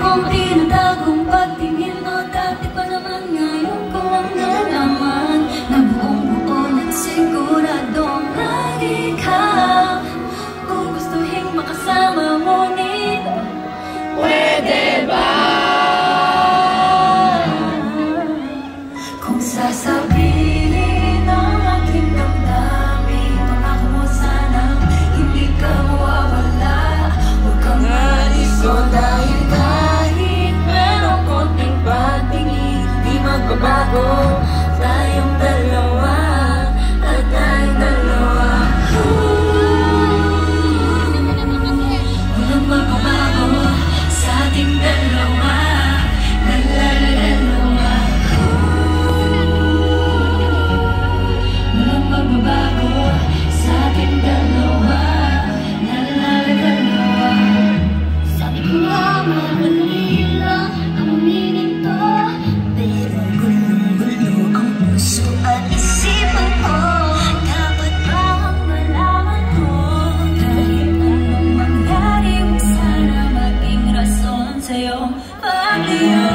kong tinatagong pagtingin mo. Dati pa naman, ngayon ko lang nalaman na buong buo at siguradong lagi ka. Kung gustuhin makasama, ngunit pwede ba? Kung sasabihin ang aking damdamin, pangako mo sanang hindi ka mawawala. Huwag kang maalis ko dahil kahit merong konting patingin, di magbabago tayong dalawa at tayong dalawa. Walang magbabago sa ating dalawa. Sa'yo, pag-iyon